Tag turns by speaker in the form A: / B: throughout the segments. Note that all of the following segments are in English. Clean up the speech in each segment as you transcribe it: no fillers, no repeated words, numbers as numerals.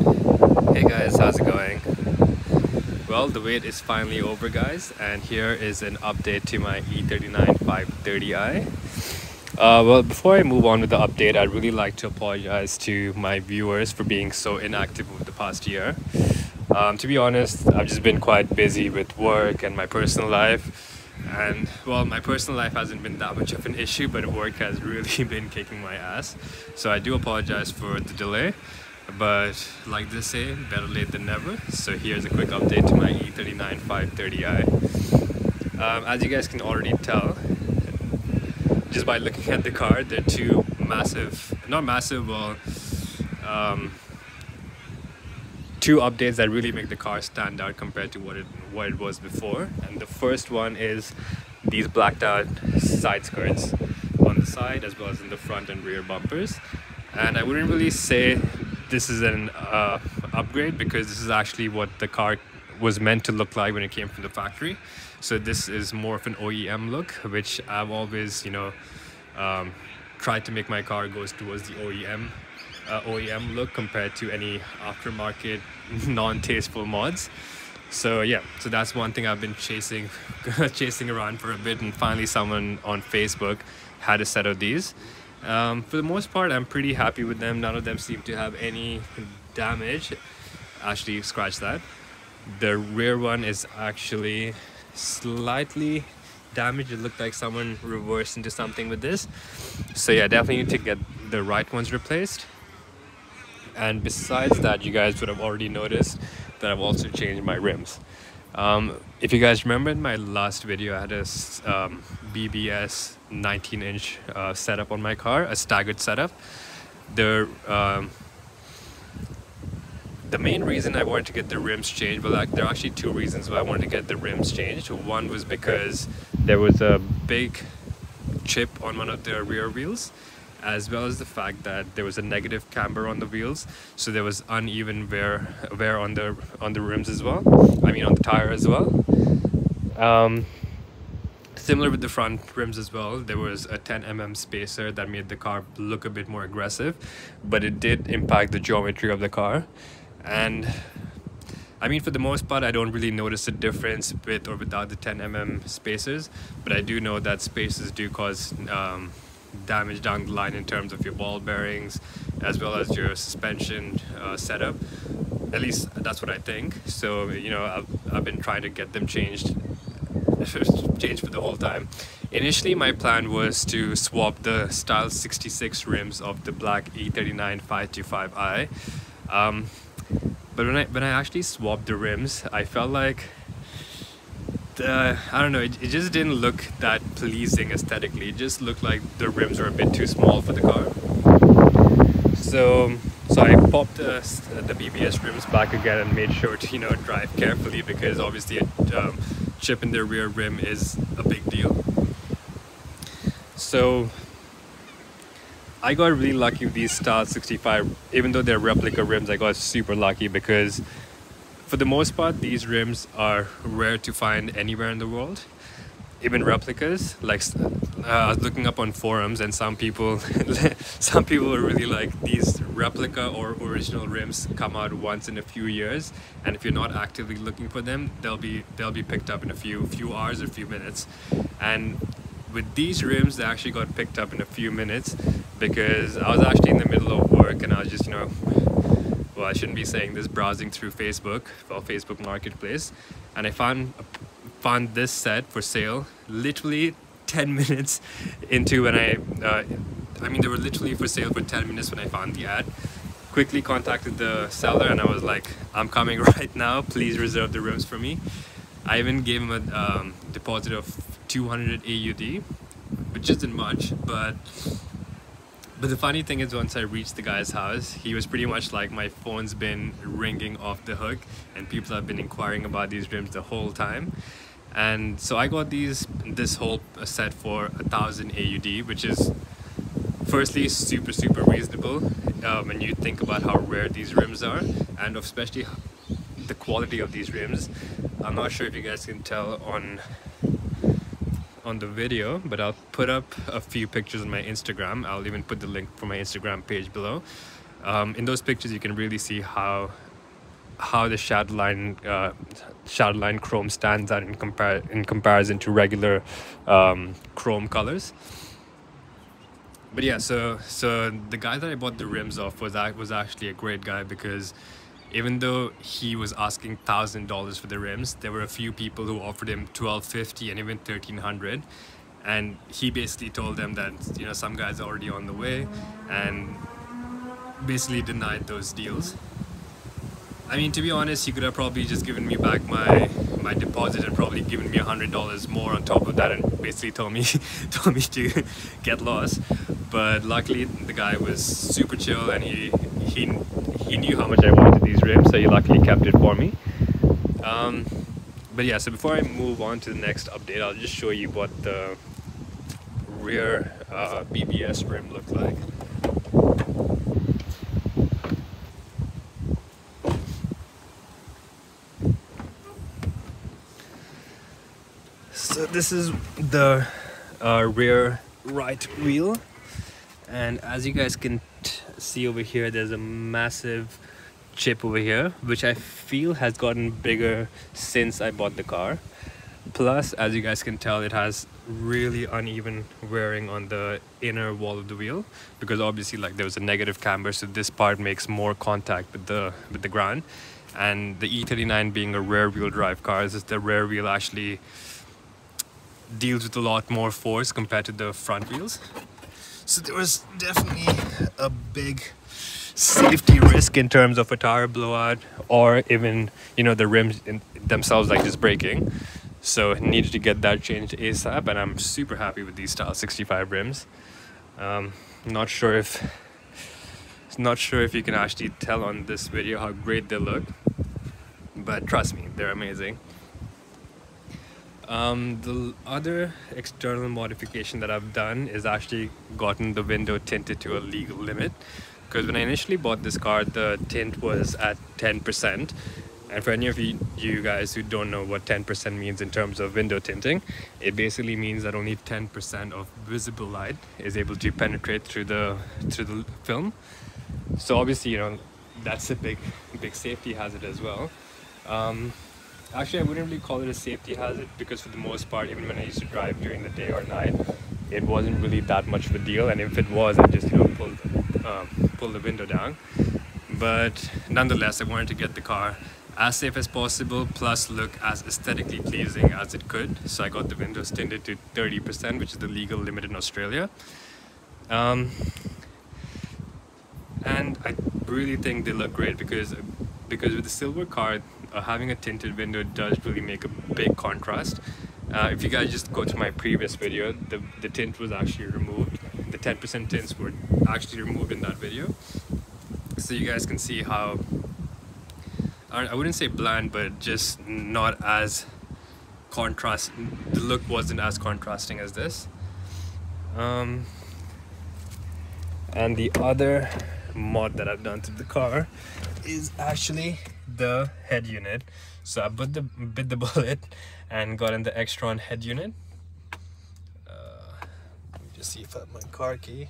A: Hey guys, how's it going? Well, the wait is finally over, guys, and here is an update to my E39 530i. Well, before I move on with the update, I'd really like to apologize to my viewers for being so inactive over the past year. To be honest, I've just been quite busy with work and my personal life. And well, my personal life hasn't been that much of an issue, but work has really been kicking my ass. So I do apologize for the delay. But like they say, better late than never. So here's a quick update to my E39 530i. As you guys can already tell, just by looking at the car, there are two massive, not massive, well, two updates that really make the car stand out compared to what it was before. And the first one is these blacked out side skirts on the side as well as in the front and rear bumpers. And I wouldn't really say this is an upgrade, because this is actually what the car was meant to look like when it came from the factory. So this is more of an OEM look, which I've always, tried to make my car goes towards the OEM look compared to any aftermarket non-tasteful mods. So yeah, so that's one thing I've been chasing around for a bit, and finally someone on Facebook had a set of these. For the most part, I'm pretty happy with them. None of them seem to have any damage. Actually, scratch that. The rear one is actually slightly damaged. It looked like someone reversed into something with this. So yeah, definitely need to get the right ones replaced. And besides that, you guys would have already noticed that I've also changed my rims. If you guys remember in my last video, I had a BBS 19-inch setup on my car, a staggered setup. The main reason I wanted to get the rims changed, well, there are actually two reasons why I wanted to get the rims changed. One was because there was a big chip on one of the rear wheels, as well as the fact that there was a negative camber on the wheels, so there was uneven wear on the rims as well. I mean on the tire as well. Similar with the front rims as well, there was a 10 mm spacer that made the car look a bit more aggressive, but it did impact the geometry of the car. And I mean, for the most part, I don't really notice a difference with or without the 10 mm spacers, but I do know that spacers do cause damage down the line in terms of your ball bearings as well as your suspension setup. At least that's what I think. So I've been trying to get them changed for the whole time. Initially my plan was to swap the Style 66 rims of the black E39 525i, but when I actually swapped the rims, I felt like I don't know, it just didn't look that pleasing aesthetically. It just looked like the rims were a bit too small for the car. So I popped the BBS rims back again and made sure to drive carefully, because obviously a chip in the rear rim is a big deal. So I got really lucky with these Style 65. Even though they're replica rims, I got super lucky, because for the most part, these rims are rare to find anywhere in the world, even replicas. Like I was looking up on forums, and some people were really like, these replica or original rims come out once in a few years, and if you're not actively looking for them, they'll be picked up in a few hours or few minutes. And with these rims, they actually got picked up in a few minutes, because I was actually in the middle of work and I was just well, I shouldn't be saying this, browsing through Facebook Marketplace, and I found this set for sale literally 10 minutes into when I mean they were literally for sale for 10 minutes when I found the ad. Quickly contacted the seller and I was like, I'm coming right now, please reserve the rims for me. I even gave him a deposit of 200 AUD, which isn't much, but the funny thing is, once I reached the guy's house, he was pretty much like, my phone's been ringing off the hook and people have been inquiring about these rims the whole time. And so I got this whole set for 1,000 AUD, which is firstly super reasonable when you think about how rare these rims are, and especially the quality of these rims. I'm not sure if you guys can tell on the video, but I'll put up a few pictures on my Instagram. I'll even put the link for my Instagram page below. In those pictures you can really see how the shadowline chrome stands out in comparison to regular chrome colors. But yeah, so the guy that I bought the rims off was actually a great guy, because even though he was asking $1,000 for the rims, there were a few people who offered him $1,250 and even $1,300, and he basically told them that, you know, some guys are already on the way, and basically denied those deals. I mean, to be honest, he could have probably just given me back my deposit and probably given me $100 more on top of that, and basically told me to get lost. But luckily the guy was super chill, and he knew how much I wanted these rims, so he luckily kept it for me. But yeah, so before I move on to the next update, I'll just show you what the rear BBS rim looked like. So this is the rear right wheel, and as you guys can see over here, there's a massive chip over here, which I feel has gotten bigger since I bought the car. Plus, as you guys can tell, it has really uneven wearing on the inner wall of the wheel, because obviously like there was a negative camber, so this part makes more contact with the ground. And the E39 being a rear wheel drive car, the rear wheel actually deals with a lot more force compared to the front wheels. So there was definitely a big safety risk in terms of a tire blowout, or even, you know, the rims themselves like just breaking. So needed to get that changed ASAP, and I'm super happy with these Style 65 rims. Not sure if you can actually tell on this video how great they look, but trust me, they're amazing. The other external modification that I've done is actually gotten the window tinted to a legal limit, because when I initially bought this car, the tint was at 10%. And for any of you guys who don't know what 10% means in terms of window tinting, it basically means that only 10% of visible light is able to penetrate through the film. So obviously, you know, that's a big safety hazard as well. Actually, I wouldn't really call it a safety hazard, because for the most part, even when I used to drive during the day or night, it wasn't really that much of a deal. And if it was, I just, you know, pull the window down. But nonetheless, I wanted to get the car as safe as possible, plus look as aesthetically pleasing as it could. So I got the windows tinted to 30%, which is the legal limit in Australia. And I really think they look great, because with the silver car, having a tinted window does really make a big contrast. If you guys just go to my previous video, the tint was actually removed. The 10% tints were actually removed in that video. So you guys can see how, I wouldn't say bland, but just not as contrast. The look wasn't as contrasting as this. And the other mod that I've done to the car is actually the head unit. So I bit the bullet and got in the Extron head unit. Let me just see if I have my car key.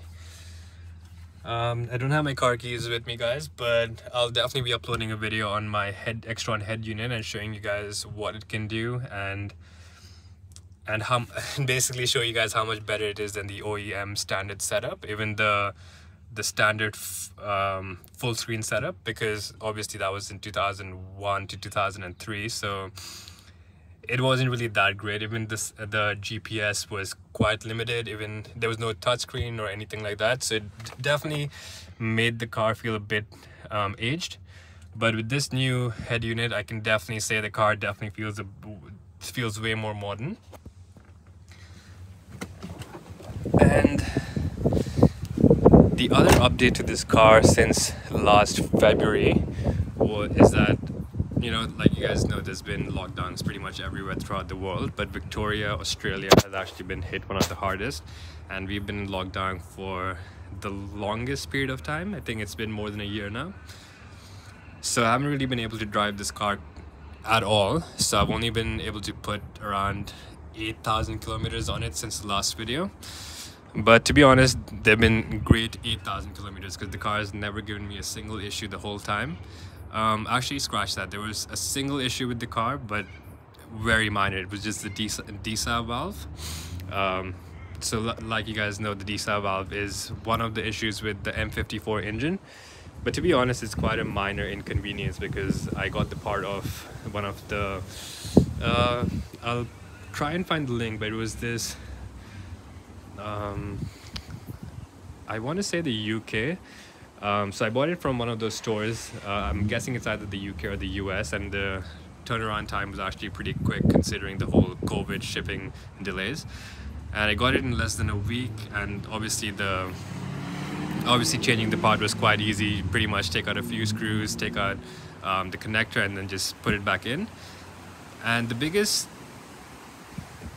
A: I don't have my car keys with me, guys, but I'll definitely be uploading a video on my Extron head unit and showing you guys what it can do, and how basically show you guys how much better it is than the OEM standard setup, even the standard full screen setup, because obviously that was in 2001 to 2003, so it wasn't really that great. Even the GPS was quite limited. Even there was no touchscreen or anything like that, so it definitely made the car feel a bit aged. But with this new head unit, I can definitely say the car definitely feels way more modern. And the other update to this car since last February is that, you know, like you guys know, there's been lockdowns pretty much everywhere throughout the world, but Victoria, Australia has actually been hit one of the hardest, and we've been in lockdown for the longest period of time. I think it's been more than a year now. So I haven't really been able to drive this car at all. So I've only been able to put around 8,000 kilometers on it since the last video. But to be honest, they've been great 8,000 kilometers because the car has never given me a single issue the whole time. Actually, scratch that. There was a single issue with the car, but very minor. It was just the desal valve. So like you guys know, the desal valve is one of the issues with the M54 engine. But to be honest, it's quite a minor inconvenience because I got the part of one of the... I'll try and find the link, but it was this... I want to say the UK. So I bought it from one of those stores. I'm guessing it's either the UK or the US, and the turnaround time was actually pretty quick considering the whole COVID shipping delays. And I got it in less than a week, and obviously changing the part was quite easy. Pretty much take out a few screws, take out the connector, and then just put it back in. And the biggest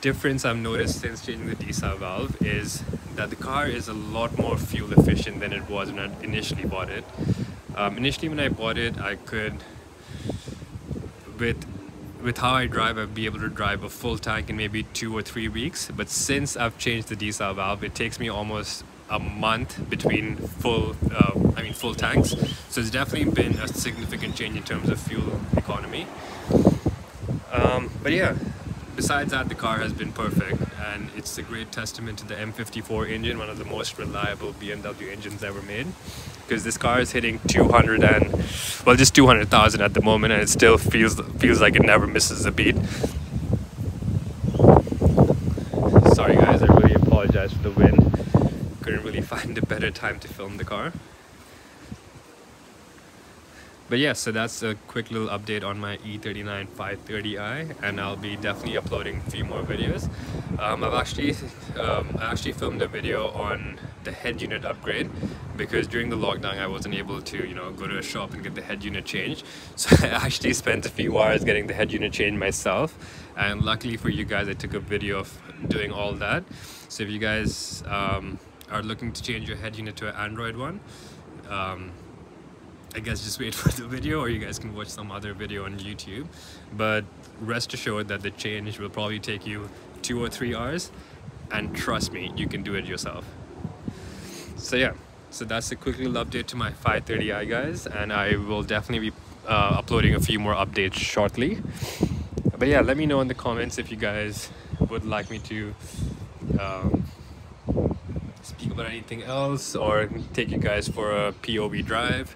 A: difference I've noticed since changing the desal valve is that the car is a lot more fuel efficient than it was when I initially bought it. Initially when I bought it, I could, with how I drive, I'd be able to drive a full tank in maybe 2 or 3 weeks. But since I've changed the desal valve, it takes me almost a month between full tanks. So it's definitely been a significant change in terms of fuel economy. But yeah, besides that, the car has been perfect, and it's a great testament to the M54 engine, one of the most reliable BMW engines ever made. Because this car is hitting 200,000 at the moment, and it still feels like it never misses a beat. Sorry guys, I really apologize for the wind. Couldn't really find a better time to film the car. But yeah, so that's a quick little update on my E39 530i, and I'll be definitely uploading a few more videos. I actually filmed a video on the head unit upgrade because during the lockdown I wasn't able to, go to a shop and get the head unit changed. So I actually spent a few hours getting the head unit changed myself, and luckily for you guys, I took a video of doing all that. So if you guys are looking to change your head unit to an Android one, I guess just wait for the video, or you guys can watch some other video on YouTube. But rest assured that the change will probably take you 2 or 3 hours, and trust me, you can do it yourself. So yeah, so that's a quick little update to my 530i guys, and I will definitely be uploading a few more updates shortly. But yeah, let me know in the comments if you guys would like me to speak about anything else or take you guys for a POV drive.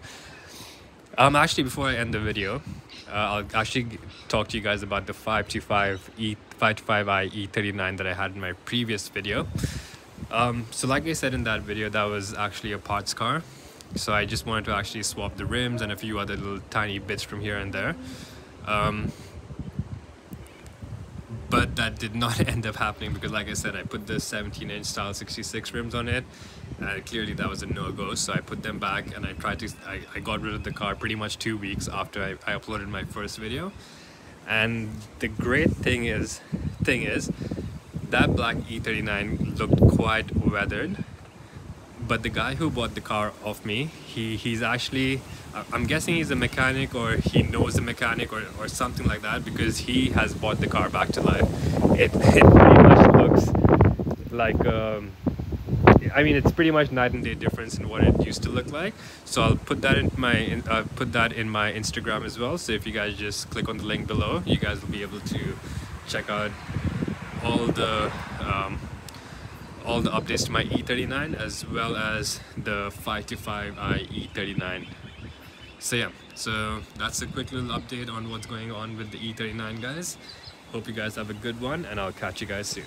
A: Actually, before I end the video, I'll actually talk to you guys about the 525i E39 that I had in my previous video. So like I said in that video, that was actually a parts car. So I just wanted to actually swap the rims and a few other little tiny bits from here and there. But that did not end up happening because, like I said, I put the 17-inch style 66 rims on it, and clearly that was a no-go. So I put them back, and I got rid of the car pretty much 2 weeks after I uploaded my first video. And the great thing is that black E39 looked quite weathered, but the guy who bought the car off me, he's actually, I'm guessing he's a mechanic, or he knows a mechanic, or something like that, because he has bought the car back to life. It pretty much looks like, I mean, it's pretty much night and day difference in what it used to look like. So I'll put that in my Instagram as well. So if you guys just click on the link below, you guys will be able to check out all the updates to my E39 as well as the 525i E39. So yeah, so that's a quick little update on what's going on with the E39 guys. Hope you guys have a good one, and I'll catch you guys soon.